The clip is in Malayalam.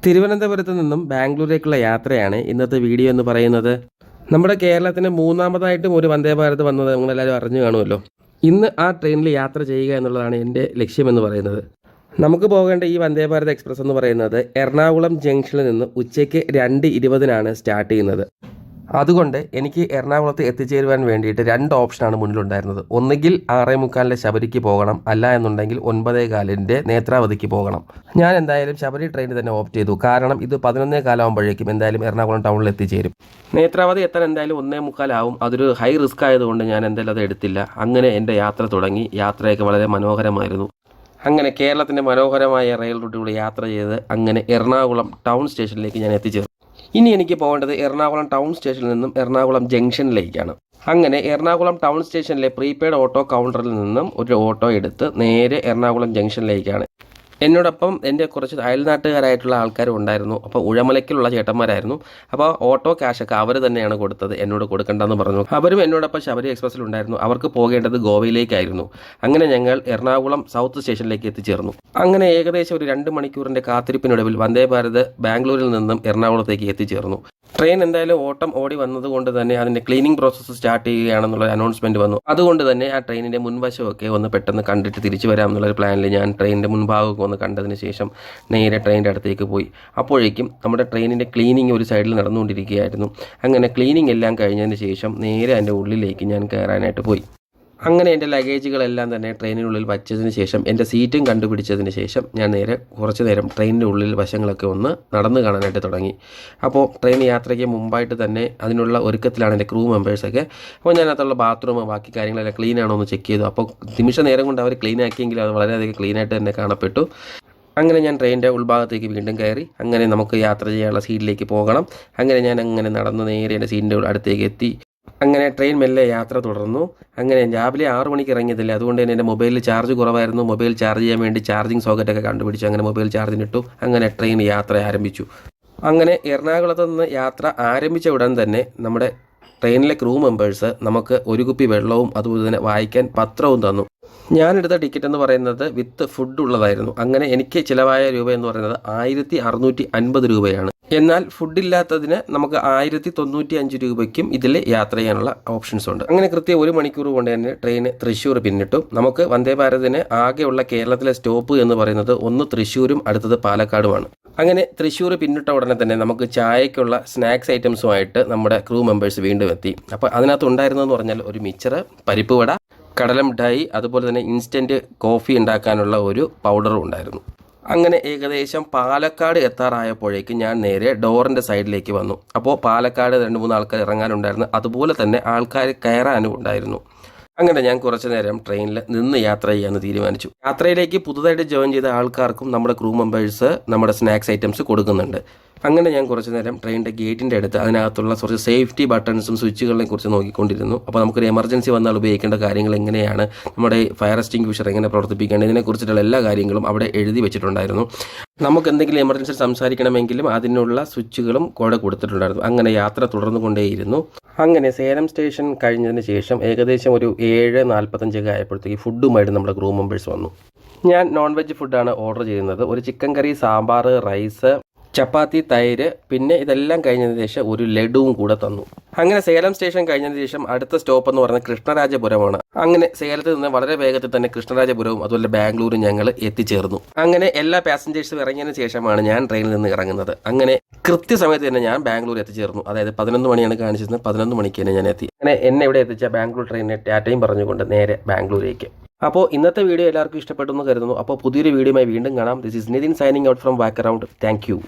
തിരുവനന്തപുരത്ത് നിന്നും ബാംഗ്ലൂരേക്കുള്ള യാത്രയാണ് ഇന്നത്തെ വീഡിയോ എന്ന് പറയുന്നത്. നമ്മുടെ കേരളത്തിന് മൂന്നാമതായിട്ടും ഒരു വന്ദേ ഭാരത് വന്നത് നിങ്ങളെല്ലാവരും അറിഞ്ഞു കാണുമല്ലോ. ഇന്ന് ആ ട്രെയിനിൽ യാത്ര ചെയ്യുക എന്നുള്ളതാണ് എൻ്റെ ലക്ഷ്യമെന്ന് പറയുന്നത്. നമുക്ക് പോകേണ്ട ഈ വന്ദേ ഭാരത് എക്സ്പ്രസ് എന്ന് പറയുന്നത് എറണാകുളം ജംഗ്ഷനിൽ നിന്ന് ഉച്ചയ്ക്ക് 2:20 സ്റ്റാർട്ട് ചെയ്യുന്നത്. അതുകൊണ്ട് എനിക്ക് എറണാകുളത്ത് എത്തിച്ചേരുവാൻ വേണ്ടിയിട്ട് 2 ഓപ്ഷനാണ് മുന്നിലുണ്ടായിരുന്നത്. ഒന്നുകിൽ 6:45 ശബരിക്ക് പോകണം, അല്ല എന്നുണ്ടെങ്കിൽ 9:15 നേത്രാവതിക്ക് പോകണം. ഞാൻ എന്തായാലും ശബരി ട്രെയിൻ തന്നെ ഓപ്റ്റ് ചെയ്തു. കാരണം ഇത് 11:15 ആകുമ്പോഴേക്കും എന്തായാലും എറണാകുളം ടൗണിൽ എത്തിച്ചേരും. നേത്രാവതി എത്താൻ എന്തായാലും 1:45 ആവും. അതൊരു ഹൈ റിസ്ക് ആയതുകൊണ്ട് ഞാൻ എന്തായാലും അത് എടുത്തില്ല. അങ്ങനെ എൻ്റെ യാത്ര തുടങ്ങി. യാത്രയൊക്കെ വളരെ മനോഹരമായിരുന്നു. അങ്ങനെ കേരളത്തിൻ്റെ മനോഹരമായ റെയിൽ റൂട്ടിലൂടെ യാത്ര ചെയ്ത് അങ്ങനെ എറണാകുളം ടൗൺ സ്റ്റേഷനിലേക്ക് ഞാൻ എത്തിച്ചേർന്നു. ഇനി എനിക്ക് പോകേണ്ടത് എറണാകുളം ടൗൺ സ്റ്റേഷനിൽ നിന്നും എറണാകുളം ജംഗ്ഷനിലേക്കാണ്. അങ്ങനെ എറണാകുളം ടൗൺ സ്റ്റേഷനിലെ പ്രീപെയ്ഡ് ഓട്ടോ കൗണ്ടറിൽ നിന്നും ഒരു ഓട്ടോ എടുത്ത് നേരെ എറണാകുളം ജംഗ്ഷനിലേക്കാണ്. എന്നോടൊപ്പം എൻ്റെ കുറച്ച് അയൽനാട്ടുകാരായിട്ടുള്ള ആൾക്കാരും ഉണ്ടായിരുന്നു. അപ്പോൾ ഉഴമലയ്ക്കുള്ള ചേട്ടന്മാരായിരുന്നു. അപ്പോൾ ഓട്ടോ ക്യാഷൊക്കെ അവർ തന്നെയാണ് കൊടുത്തത്, എന്നോട് കൊടുക്കണ്ടെന്ന് പറഞ്ഞു. അവരും എന്നോടൊപ്പം ശബരി എക്സ്പ്രസ്സിലുണ്ടായിരുന്നു. അവർക്ക് പോകേണ്ടത് ഗോവയിലേക്കായിരുന്നു. അങ്ങനെ ഞങ്ങൾ എറണാകുളം സൗത്ത് സ്റ്റേഷനിലേക്ക് എത്തിച്ചേർന്നു. അങ്ങനെ ഏകദേശം ഒരു 2 മണിക്കൂറിൻ്റെ കാത്തിരിപ്പിനൊടുവിൽ വന്ദേ ഭാരത് ബാംഗ്ലൂരിൽ നിന്നും എറണാകുളത്തേക്ക് എത്തിച്ചേർന്നു. ട്രെയിൻ എന്തായാലും ഓട്ടം ഓടി വന്നതുകൊണ്ട് തന്നെ അതിൻ്റെ ക്ലീനിങ് പ്രോസസ്സ് സ്റ്റാർട്ട് ചെയ്യുകയാണെന്നുള്ള അനൗൺസ്മെൻറ്റ് വന്നു. അതുകൊണ്ട് തന്നെ ആ ട്രെയിനിൻ്റെ മുൻവശമൊക്കെ ഒന്ന് പെട്ടെന്ന് കണ്ടിട്ട് തിരിച്ചു വരാം എന്നുള്ളൊരു പ്ലാനിൽ ഞാൻ ട്രെയിനിൻ്റെ മുൻഭാഗമൊക്കെ ഒന്ന് കണ്ടതിന് ശേഷം നേരെ ട്രെയിനിൻ്റെ അടുത്തേക്ക് പോയി. അപ്പോഴേക്കും നമ്മുടെ ട്രെയിനിൻ്റെ ക്ലീനിങ് ഒരു സൈഡിൽ നടന്നുകൊണ്ടിരിക്കുകയായിരുന്നു. അങ്ങനെ ക്ലീനിങ് എല്ലാം കഴിഞ്ഞതിന് ശേഷം നേരെ അതിൻ്റെ ഉള്ളിലേക്ക് ഞാൻ കയറാനായിട്ട് പോയി. അങ്ങനെ എൻ്റെ ലഗേജുകളെല്ലാം തന്നെ ട്രെയിനിനുള്ളിൽ വച്ചതിന് ശേഷം എൻ്റെ സീറ്റും കണ്ടുപിടിച്ചതിന് ശേഷം ഞാൻ നേരെ കുറച്ച് നേരം ട്രെയിനിൻ്റെ ഉള്ളിൽ വശങ്ങളൊക്കെ ഒന്ന് നടന്നു കാണാനായിട്ട് തുടങ്ങി. അപ്പോൾ ട്രെയിൻ യാത്രയ്ക്ക് മുമ്പായിട്ട് തന്നെ അതിനുള്ള ഒരുക്കത്തിലാണ് എൻ്റെ ക്രൂ മെമ്പേഴ്സൊക്കെ. അപ്പോൾ ഞാനകത്തുള്ള ബാത്റൂം ബാക്കി കാര്യങ്ങളെല്ലാം ക്ലീൻ ആണോ എന്ന് ചെക്ക് ചെയ്തു. അപ്പോൾ നിമിഷ നേരം കൊണ്ട് അവർ ക്ലീൻ ആക്കിയെങ്കിലും അത് വളരെയധികം ക്ലീനായിട്ട് തന്നെ കാണപ്പെട്ടു. അങ്ങനെ ഞാൻ ട്രെയിനിൻ്റെ ഉൾഭാഗത്തേക്ക് വീണ്ടും കയറി. അങ്ങനെ നമുക്ക് യാത്ര ചെയ്യാനുള്ള സീറ്റിലേക്ക് പോകണം. അങ്ങനെ ഞാൻ അങ്ങനെ നടന്ന് നേരെ എൻ്റെ സീറ്റിൻ്റെ അടുത്തേക്ക് എത്തി. അങ്ങനെ ട്രെയിൻ മെല്ലെ യാത്ര തുടർന്നു. അങ്ങനെ രാവിലെ 6 മണിക്ക് ഇറങ്ങിയതില്ല, അതുകൊണ്ട് തന്നെ എൻ്റെ മൊബൈലിൽ ചാർജ് കുറവായിരുന്നു. മൊബൈൽ ചാർജ് ചെയ്യാൻ വേണ്ടി ചാർജിങ് സോക്കറ്റൊക്കെ കണ്ടുപിടിച്ചു. അങ്ങനെ മൊബൈൽ ചാർജിനിട്ടു. അങ്ങനെ ട്രെയിൻ യാത്ര ആരംഭിച്ചു. അങ്ങനെ എറണാകുളത്ത് നിന്ന് യാത്ര ആരംഭിച്ച ഉടൻ തന്നെ നമ്മുടെ ട്രെയിനിലെ ക്രൂ മെമ്പേഴ്സ് നമുക്ക് ഒരു കുപ്പി വെള്ളവും അതുപോലെ തന്നെ വായിക്കാൻ പത്രവും തന്നു. ഞാനെടുത്ത ടിക്കറ്റ് എന്ന് പറയുന്നത് വിത്ത് ഫുഡ് ഉള്ളതായിരുന്നു. അങ്ങനെ എനിക്ക് ചിലവായ രൂപ എന്ന് പറയുന്നത് 1650 രൂപയാണ്. എന്നാൽ ഫുഡില്ലാത്തതിന് നമുക്ക് 1095 രൂപയ്ക്കും ഇതിൽ യാത്ര ചെയ്യാനുള്ള ഓപ്ഷൻസ് ഉണ്ട്. അങ്ങനെ കൃത്യം 1 മണിക്കൂർ കൊണ്ട് തന്നെ ട്രെയിൻ തൃശ്ശൂർ പിന്നിട്ടു. നമുക്ക് വന്ദേ ഭാരതിന് ആകെയുള്ള കേരളത്തിലെ സ്റ്റോപ്പ് എന്ന് പറയുന്നത് ഒന്ന് തൃശ്ശൂരും അടുത്തത് പാലക്കാടുമാണ്. അങ്ങനെ തൃശ്ശൂർ പിന്നിട്ട ഉടനെ തന്നെ നമുക്ക് ചായയ്ക്കുള്ള സ്നാക്സ് ഐറ്റംസുമായിട്ട് നമ്മുടെ ക്രൂ മെമ്പേഴ്സ് വീണ്ടും എത്തി. അപ്പോൾ അതിനകത്ത് ഉണ്ടായിരുന്നതെന്ന് പറഞ്ഞാൽ ഒരു മിച്ചർ, പരിപ്പ് വട, കടല മിഠായി, അതുപോലെ തന്നെ ഇൻസ്റ്റൻറ്റ് കോഫി ഉണ്ടാക്കാനുള്ള ഒരു പൗഡറും ഉണ്ടായിരുന്നു. അങ്ങനെ ഏകദേശം പാലക്കാട് എത്താറായപ്പോഴേക്കും ഞാൻ നേരെ ഡോറിൻ്റെ സൈഡിലേക്ക് വന്നു. അപ്പോൾ പാലക്കാട് 2-3 ആൾക്കാർ ഇറങ്ങാനുണ്ടായിരുന്നു, അതുപോലെ തന്നെ ആൾക്കാർ കയറാനും ഉണ്ടായിരുന്നു. അങ്ങനെ ഞാൻ കുറച്ച് നേരം ട്രെയിനിൽ നിന്ന് യാത്ര ചെയ്യാമെന്ന് തീരുമാനിച്ചു. യാത്രയിലേക്ക് പുതുതായിട്ട് ജോയിൻ ചെയ്ത ആൾക്കാർക്കും നമ്മുടെ ക്രൂ മെമ്പേഴ്സ് നമ്മുടെ സ്നാക്സ് ഐറ്റംസ് കൊടുക്കുന്നുണ്ട്. അങ്ങനെ ഞാൻ കുറച്ച് നേരം ട്രെയിനിൻ്റെ ഗേറ്റിൻ്റെ അടുത്ത് അതിനകത്തുള്ള കുറച്ച് സേഫ്റ്റി ബട്ടൺസും സ്വിച്ചുകളെ കുറിച്ച് നോക്കിക്കൊണ്ടിരുന്നു. അപ്പോൾ നമുക്കൊരു എമർജൻസി വന്നാൽ ഉപയോഗിക്കേണ്ട കാര്യങ്ങൾ എങ്ങനെയാണ്, നമ്മുടെ ഫയർ എക്സ്റ്റിംഗ്വിഷർ എങ്ങനെ പ്രവർത്തിപ്പിക്കേണ്ടത്, ഇതിനെക്കുറിച്ചിട്ടുള്ള എല്ലാ കാര്യങ്ങളും അവിടെ എഴുതി വെച്ചിട്ടുണ്ടായിരുന്നു. നമുക്ക് എന്തെങ്കിലും എമർജൻസി സംസാരിക്കണമെങ്കിലും അതിനുള്ള സ്വിച്ചുകളും കൂടെ കൊടുത്തിട്ടുണ്ടായിരുന്നു. അങ്ങനെ യാത്ര തുടർന്നുകൊണ്ടേയിരുന്നു. അങ്ങനെ സേലം സ്റ്റേഷൻ കഴിഞ്ഞതിന് ശേഷം ഏകദേശം ഒരു 7:45 ആയപ്പോഴത്തേക്ക് ഫുഡുമായിട്ട് നമ്മുടെ ക്രൂ മെമ്പേഴ്സ് വന്നു. ഞാൻ നോൺ വെജ് ഫുഡാണ് ഓർഡർ ചെയ്യുന്നത്. ഒരു ചിക്കൻ കറി, സാമ്പാർ, റൈസ്, ചപ്പാത്തി, തൈര്, പിന്നെ ഇതെല്ലാം കഴിഞ്ഞതിന് ശേഷം ഒരു ലഡുവും കൂടെ തന്നു. അങ്ങനെ സേലം സ്റ്റേഷൻ കഴിഞ്ഞതിന് ശേഷം അടുത്ത സ്റ്റോപ്പ് എന്ന് പറയുന്നത് കൃഷ്ണരാജപുരമാണ്. അങ്ങനെ സേലത്തിൽ നിന്ന് വളരെ വേഗത്തിൽ തന്നെ കൃഷ്ണരാജപുരവും അതുപോലെ ബാംഗ്ലൂരും ഞങ്ങൾ എത്തിച്ചേർന്നു. അങ്ങനെ എല്ലാ പാസഞ്ചേഴ്സും ഇറങ്ങിയതിന് ശേഷമാണ് ഞാൻ ട്രെയിനിൽ നിന്ന് ഇറങ്ങുന്നത്. അങ്ങനെ കൃത്യസമയത്ത് തന്നെ ഞാൻ ബാംഗ്ലൂർ എത്തിച്ചേർന്നു. അതായത് 11 മണിയാണ് കാണിച്ചിരുന്നത്. 11 മണിക്ക് തന്നെ ഞാൻ എത്തി. അങ്ങനെ എന്നെ ഇവിടെ എത്തിച്ച ബാംഗ്ലൂർ ട്രെയിനിനെ ടാറ്റയും പറഞ്ഞുകൊണ്ട് നേരെ ബാംഗ്ലൂരേക്ക്. അപ്പോൾ ഇന്നത്തെ വീഡിയോ എല്ലാവർക്കും ഇഷ്ടപ്പെട്ടു എന്ന് കരുതുന്നു. അപ്പോൾ പുതിയൊരു വീഡിയോയുമായി വീണ്ടും കാണാം. This is Nitin signing out from walk around. Thank U.